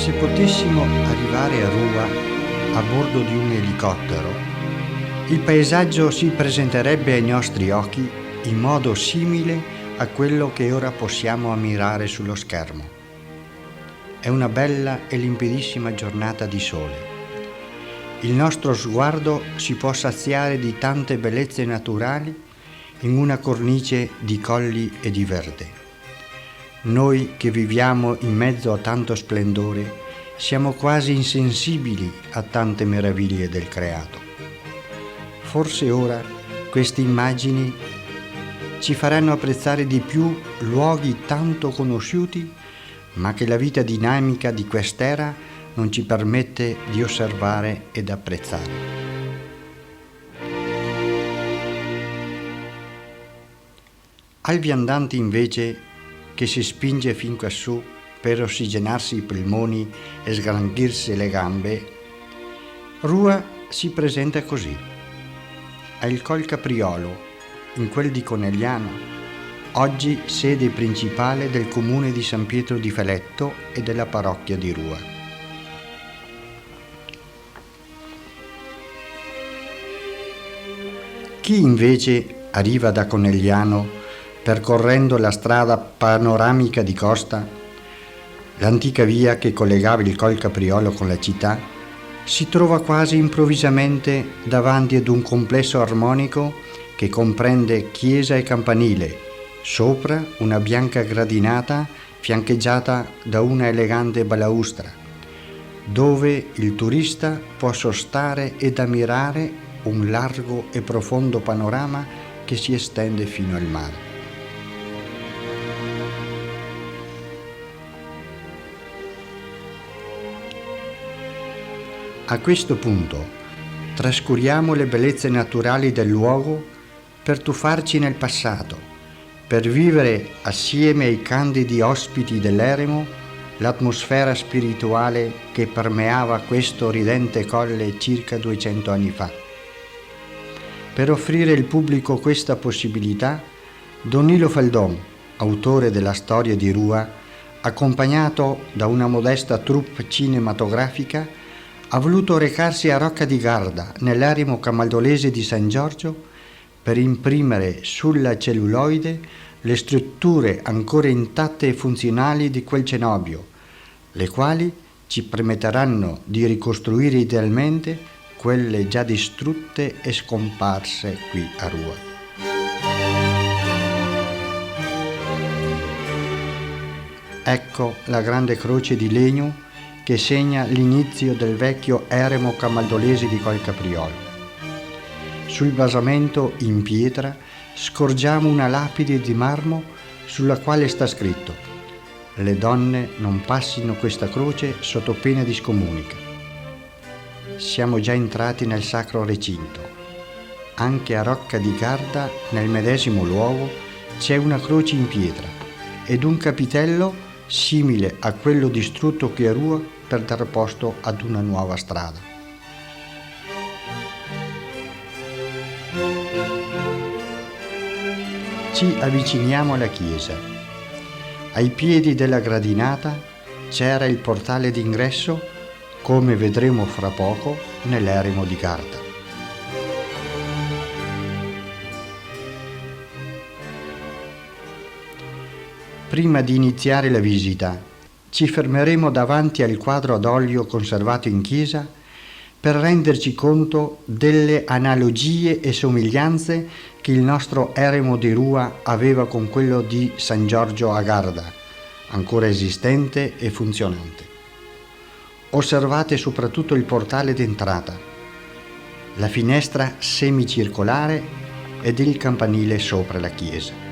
Se potessimo arrivare a Rua a bordo di un elicottero, il paesaggio si presenterebbe ai nostri occhi in modo simile a quello che ora possiamo ammirare sullo schermo. È una bella e limpidissima giornata di sole. Il nostro sguardo si può saziare di tante bellezze naturali in una cornice di colli e di verde. Noi che viviamo in mezzo a tanto splendore siamo quasi insensibili a tante meraviglie del creato. Forse ora queste immagini ci faranno apprezzare di più luoghi tanto conosciuti, ma che la vita dinamica di quest'era non ci permette di osservare ed apprezzare. Al viandante invece che si spinge fin quassù per ossigenarsi i polmoni e sgranchirsi le gambe, Rua si presenta così. È il Col Capriolo, in quel di Conegliano, oggi sede principale del comune di San Pietro di Feletto e della parrocchia di Rua. Chi invece arriva da Conegliano percorrendo la strada panoramica di costa, l'antica via che collegava il Col Capriolo con la città, si trova quasi improvvisamente davanti ad un complesso armonico che comprende chiesa e campanile, sopra una bianca gradinata fiancheggiata da una elegante balaustra, dove il turista può sostare ed ammirare un largo e profondo panorama che si estende fino al mare. A questo punto trascuriamo le bellezze naturali del luogo per tuffarci nel passato, per vivere assieme ai candidi ospiti dell'eremo l'atmosfera spirituale che permeava questo ridente colle circa 200 anni fa. Per offrire al pubblico questa possibilità, Don Nilo Faldon, autore della storia di Rua, accompagnato da una modesta troupe cinematografica, ha voluto recarsi a Rocca di Garda, nell'eremo camaldolese di San Giorgio, per imprimere sulla celluloide le strutture ancora intatte e funzionali di quel cenobio, le quali ci permetteranno di ricostruire idealmente quelle già distrutte e scomparse qui a Rua. Ecco la grande croce di legno che segna l'inizio del vecchio eremo camaldolese di Col Capriolo. Sul basamento in pietra scorgiamo una lapide di marmo sulla quale sta scritto: «Le donne non passino questa croce sotto pena di scomunica». Siamo già entrati nel sacro recinto. Anche a Rocca di Garda, nel medesimo luogo, c'è una croce in pietra ed un capitello simile a quello distrutto qui a Rua per dar posto ad una nuova strada. Ci avviciniamo alla chiesa. Ai piedi della gradinata c'era il portale d'ingresso, come vedremo fra poco nell'eremo di Garda. Prima di iniziare la visita, ci fermeremo davanti al quadro ad olio conservato in chiesa per renderci conto delle analogie e somiglianze che il nostro eremo di Rua aveva con quello di San Giorgio a Garda, ancora esistente e funzionante. Osservate soprattutto il portale d'entrata, la finestra semicircolare ed il campanile sopra la chiesa.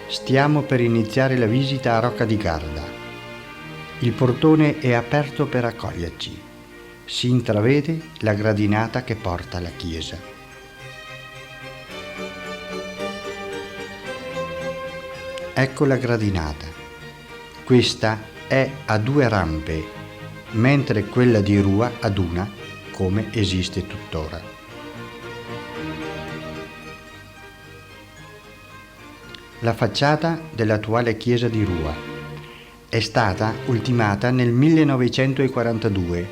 Stiamo per iniziare la visita a Rocca di Garda. Il portone è aperto per accoglierci. Si intravede la gradinata che porta alla chiesa. Ecco la gradinata. Questa è a 2 rampe, mentre quella di Rua ad una, come esiste tuttora. la facciata dell'attuale chiesa di Rua. È stata ultimata nel 1942,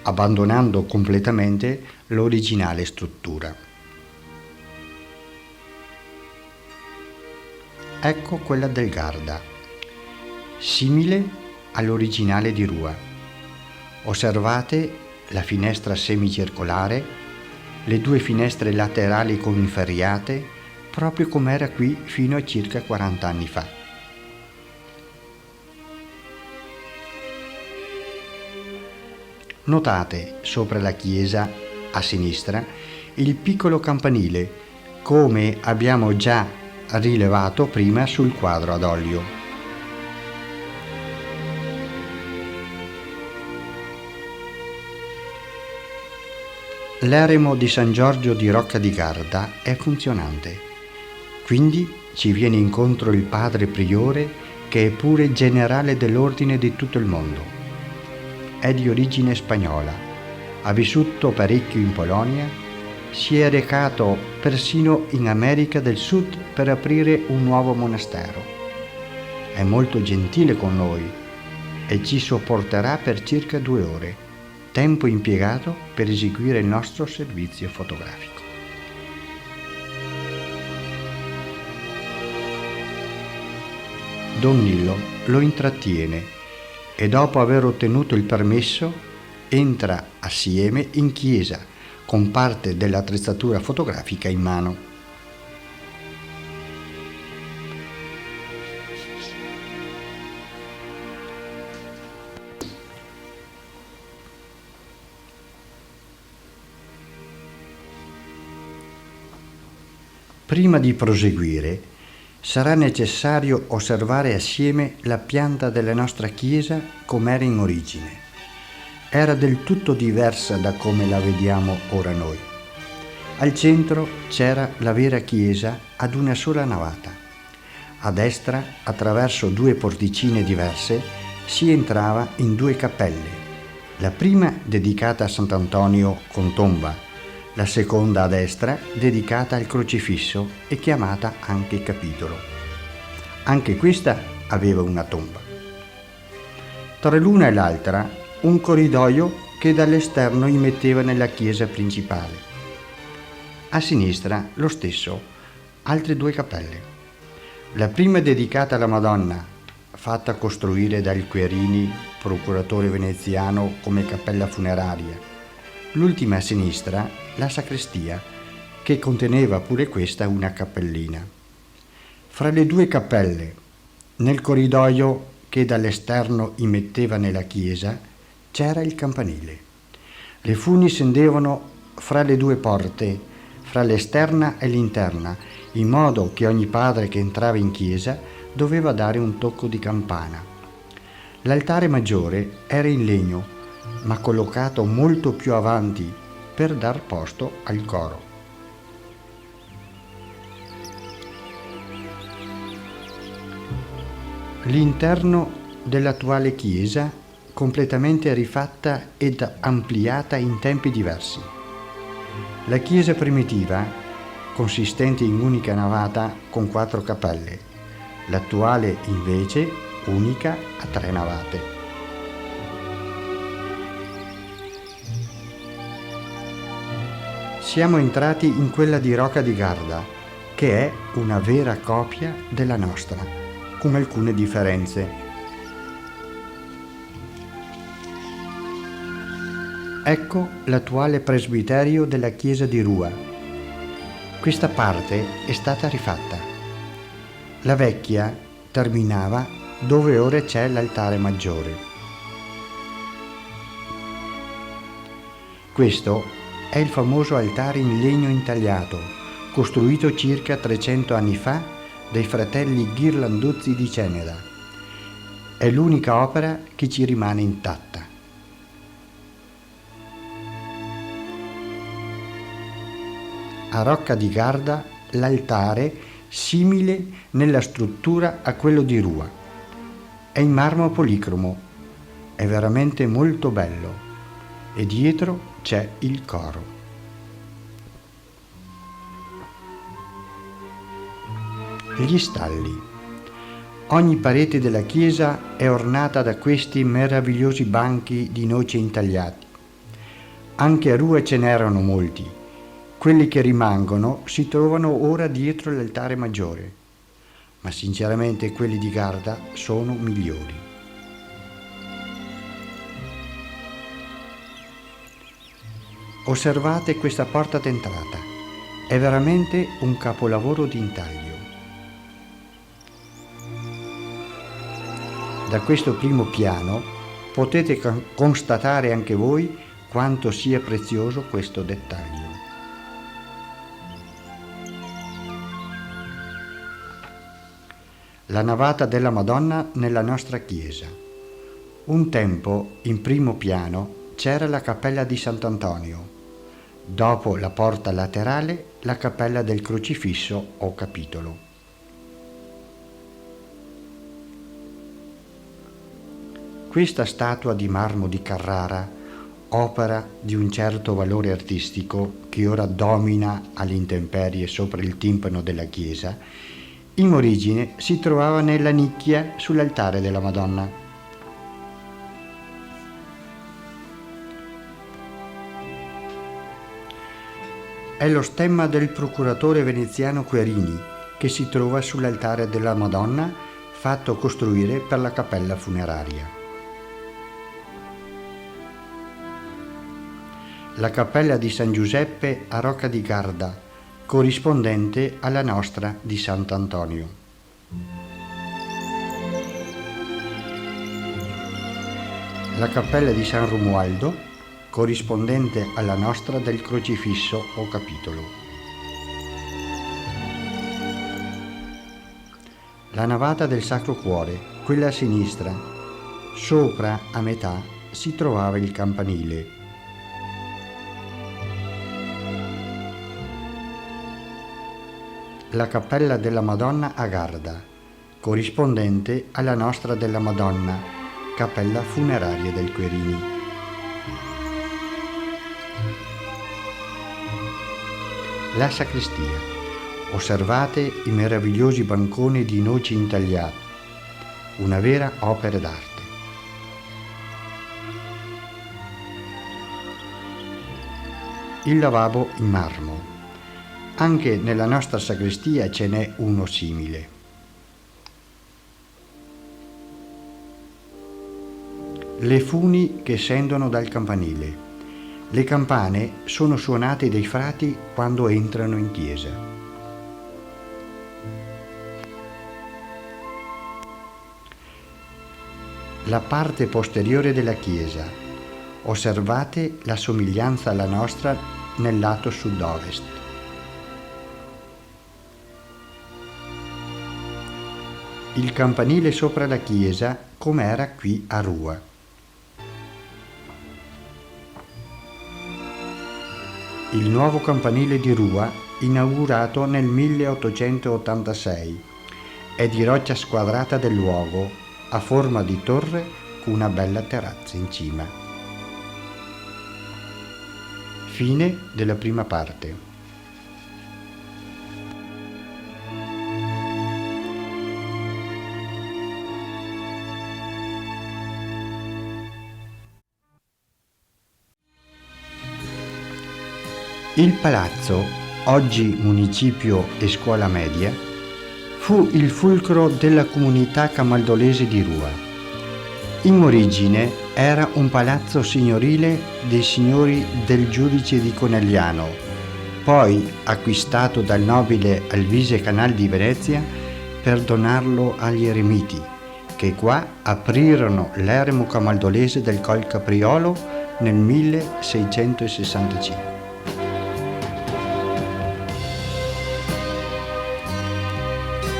abbandonando completamente l'originale struttura. Ecco quella del Garda, simile all'originale di Rua. Osservate la finestra semicircolare, le due finestre laterali conferriate, proprio come era qui fino a circa 40 anni fa. Notate sopra la chiesa, a sinistra, il piccolo campanile, come abbiamo già rilevato prima sul quadro ad olio. L'eremo di San Giorgio di Rocca di Garda è funzionante, quindi ci viene incontro il padre priore che è pure generale dell'ordine di tutto il mondo. È di origine spagnola, ha vissuto parecchio in Polonia, si è recato persino in America del Sud per aprire un nuovo monastero. È molto gentile con noi e ci sopporterà per circa 2 ore. Tempo impiegato per eseguire il nostro servizio fotografico. Don Nillo lo intrattiene e dopo aver ottenuto il permesso entra assieme in chiesa con parte dell'attrezzatura fotografica in mano. Prima di proseguire, sarà necessario osservare assieme la pianta della nostra chiesa com'era in origine. Era del tutto diversa da come la vediamo ora noi. Al centro c'era la vera chiesa ad una sola navata. A destra, attraverso 2 porticine diverse, si entrava in 2 cappelle. La prima dedicata a Sant'Antonio con tomba, la seconda a destra dedicata al crocifisso e chiamata anche capitolo. Anche questa aveva una tomba. Tra l'una e l'altra un corridoio che dall'esterno immetteva nella chiesa principale. A sinistra lo stesso, altre 2 cappelle. La prima dedicata alla Madonna, fatta costruire dal Querini, procuratore veneziano, come cappella funeraria. L'ultima a sinistra, la sacrestia, che conteneva pure questa una cappellina. Fra le 2 cappelle, nel corridoio che dall'esterno immetteva nella chiesa, c'era il campanile. Le funi scendevano fra le 2 porte, fra l'esterna e l'interna, in modo che ogni padre che entrava in chiesa doveva dare un tocco di campana. L'altare maggiore era in legno, ma collocato molto più avanti per dar posto al coro. L'interno dell'attuale chiesa, completamente rifatta ed ampliata in tempi diversi. La chiesa primitiva, consistente in unica navata con 4 cappelle, l'attuale invece unica a 3 navate. Siamo entrati in quella di Rocca di Garda, che è una vera copia della nostra, con alcune differenze. Ecco l'attuale presbiterio della chiesa di Rua. Questa parte è stata rifatta. La vecchia terminava dove ora c'è l'altare maggiore. Questo è il famoso altare in legno intagliato, costruito circa 300 anni fa dai fratelli Ghirlanduzzi di Ceneda. È l'unica opera che ci rimane intatta. A Rocca di Garda l'altare simile nella struttura a quello di Rua. È in marmo policromo, è veramente molto bello e dietro c'è il coro. Gli stalli. Ogni parete della chiesa è ornata da questi meravigliosi banchi di noce intagliati. Anche a Rua ce n'erano molti. Quelli che rimangono si trovano ora dietro l'altare maggiore, ma sinceramente quelli di Garda sono migliori. Osservate questa porta d'entrata, è veramente un capolavoro di intaglio. Da questo primo piano potete constatare anche voi quanto sia prezioso questo dettaglio. La navata della Madonna nella nostra chiesa. Un tempo, in primo piano, c'era la cappella di Sant'Antonio. Dopo la porta laterale, la cappella del Crocifisso o capitolo. Questa statua di marmo di Carrara, opera di un certo valore artistico che ora domina all'intemperie sopra il timpano della chiesa, in origine si trovava nella nicchia sull'altare della Madonna. È lo stemma del procuratore veneziano Querini che si trova sull'altare della Madonna, fatto costruire per la cappella funeraria. La cappella di San Giuseppe a Rocca di Garda, corrispondente alla nostra di Sant'Antonio. La cappella di San Romualdo, corrispondente alla nostra del Crocifisso o capitolo. La navata del Sacro Cuore, quella a sinistra, sopra a metà si trovava il campanile. La cappella della Madonna a Garda, corrispondente alla nostra della Madonna, cappella funeraria del Querini. La sacrestia. Osservate i meravigliosi banconi di noci intagliati, una vera opera d'arte. Il lavabo in marmo. Anche nella nostra sacrestia ce n'è uno simile. Le funi che scendono dal campanile. Le campane sono suonate dai frati quando entrano in chiesa. La parte posteriore della chiesa. Osservate la somiglianza alla nostra nel lato sud-ovest. Il campanile sopra la chiesa come era qui a Rua. Il nuovo campanile di Rua, inaugurato nel 1886, è di roccia squadrata del luogo, a forma di torre con una bella terrazza in cima. Fine della prima parte. Il palazzo, oggi municipio e scuola media, fu il fulcro della comunità camaldolese di Rua. In origine era un palazzo signorile dei signori del giudice di Conegliano, poi acquistato dal nobile Alvise Canal di Venezia per donarlo agli eremiti, che qua aprirono l'eremo camaldolese del Col Capriolo nel 1665.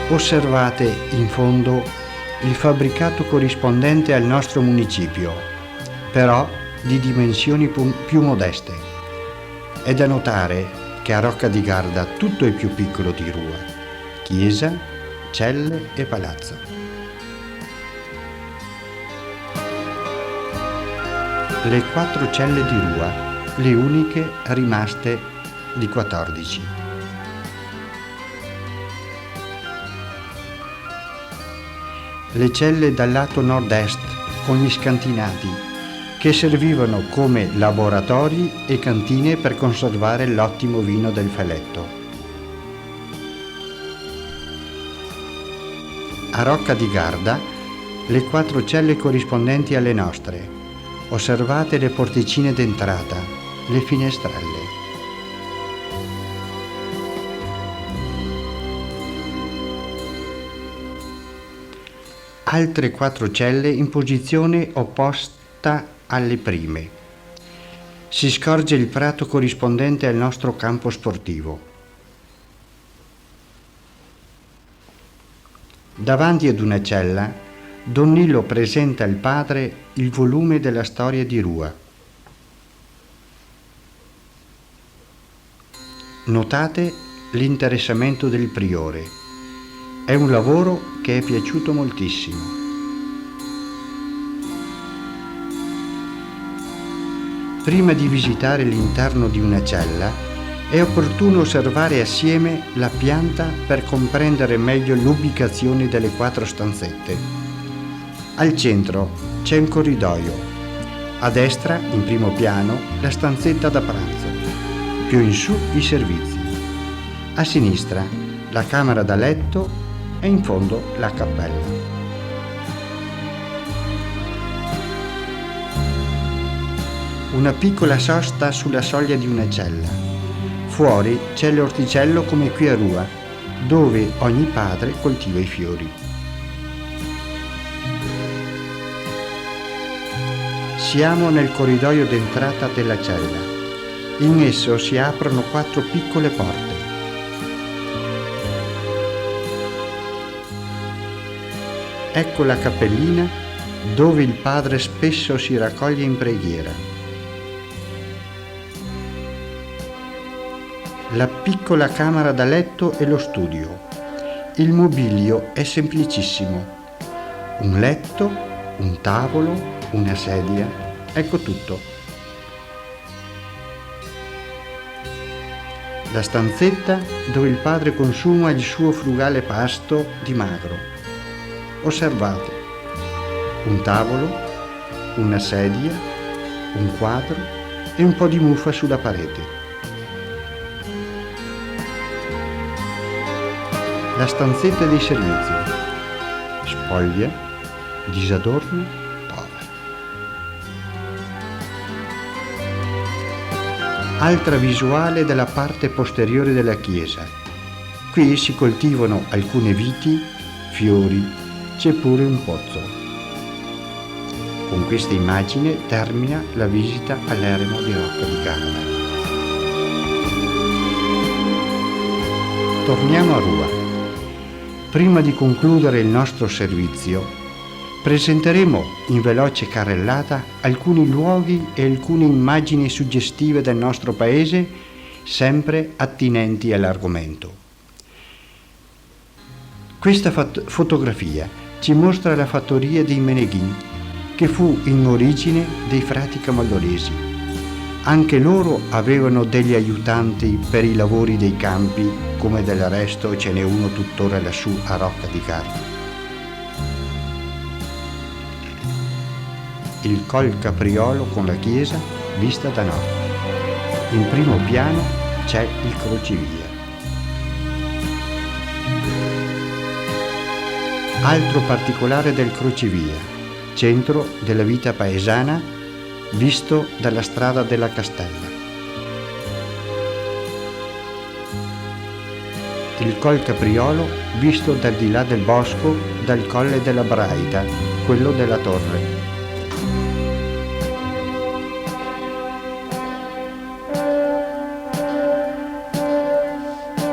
Osservate in fondo il fabbricato corrispondente al nostro municipio, però di dimensioni più modeste. È da notare che a Rocca di Garda tutto è più piccolo di Rua: chiesa, celle e palazzo. Le 4 celle di Rua, le uniche rimaste di 14. le celle dal lato nord-est con gli scantinati, che servivano come laboratori e cantine per conservare l'ottimo vino del Feletto. A Rocca di Garda, le 4 celle corrispondenti alle nostre. Osservate le porticine d'entrata, le finestrelle. Altre 4 celle in posizione opposta alle prime. Si scorge il prato corrispondente al nostro campo sportivo. Davanti ad una cella, Don Nillo presenta al padre il volume della storia di Rua. Notate l'interessamento del priore. È un lavoro che è piaciuto moltissimo. Prima di visitare l'interno di una cella, è opportuno osservare assieme la pianta per comprendere meglio l'ubicazione delle 4 stanzette. Al centro c'è un corridoio. A destra, in primo piano, la stanzetta da pranzo. Più in su i servizi. A sinistra, la camera da letto e in fondo la cappella. Una piccola sosta sulla soglia di una cella. Fuori c'è l'orticello come qui a Rua, dove ogni padre coltiva i fiori. Siamo nel corridoio d'entrata della cella. In esso si aprono 4 piccole porte. Ecco la cappellina dove il padre spesso si raccoglie in preghiera. La piccola camera da letto e lo studio. Il mobilio è semplicissimo. Un letto, un tavolo, una sedia, ecco tutto. La stanzetta dove il padre consuma il suo frugale pasto di magro. Osservate. Un tavolo, una sedia, un quadro e un po' di muffa sulla parete. La stanzetta dei servizi. Spoglia, disadorno, povera. Altra visuale della parte posteriore della chiesa. Qui si coltivano alcune viti, fiori, c'è pure un pozzo. Con questa immagine termina la visita all'eremo di Rocca di Garda. Torniamo a Rua. Prima di concludere il nostro servizio, presenteremo in veloce carrellata alcuni luoghi e alcune immagini suggestive del nostro paese, sempre attinenti all'argomento. Questa fotografia ci mostra la fattoria dei Meneghin, che fu in origine dei frati camaldolesi. Anche loro avevano degli aiutanti per i lavori dei campi, come del resto ce n'è uno tuttora lassù a Rocca di Garda. Il Col Capriolo con la chiesa vista da nord. In primo piano c'è il crocevia. Altro particolare del crocevia, centro della vita paesana visto dalla strada della Castella. Il Col Capriolo visto dal di là del bosco dal Colle della Braita, quello della Torre.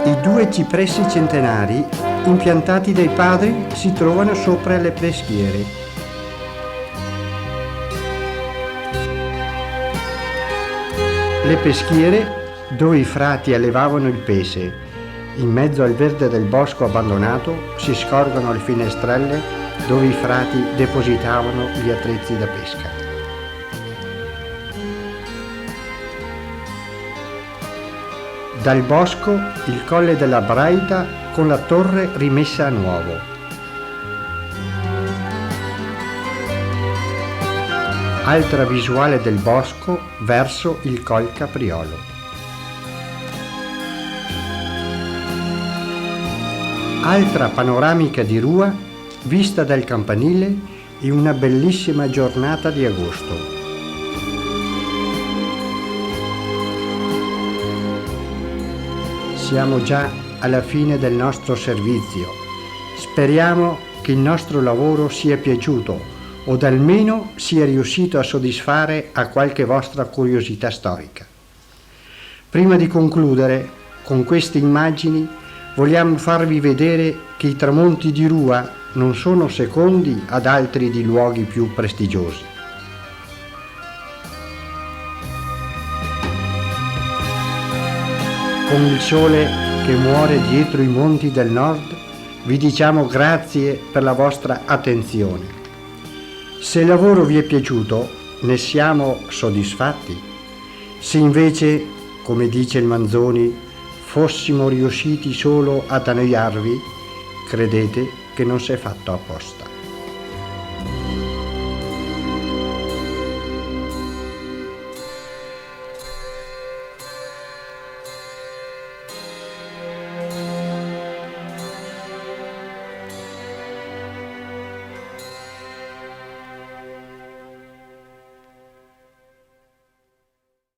I 2 cipressi centenari impiantati dai padri si trovano sopra le peschiere. Le peschiere dove i frati allevavano il pesce. In mezzo al verde del bosco abbandonato si scorgono le finestrelle dove i frati depositavano gli attrezzi da pesca. Dal bosco il Colle della Braita con la torre rimessa a nuovo. altra visuale del bosco verso il Col Capriolo. Altra panoramica di Rua vista dal campanile in una bellissima giornata di agosto. Siamo già alla fine del nostro servizio. Speriamo che il nostro lavoro sia piaciuto o almeno sia riuscito a soddisfare a qualche vostra curiosità storica. Prima di concludere con queste immagini vogliamo farvi vedere che i tramonti di Rua non sono secondi ad altri di luoghi più prestigiosi. Con il sole che muore dietro i monti del nord, vi diciamo grazie per la vostra attenzione. Se il lavoro vi è piaciuto, ne siamo soddisfatti. Se invece, come dice il Manzoni, fossimo riusciti solo ad annoiarvi, credete che non si è fatto apposta.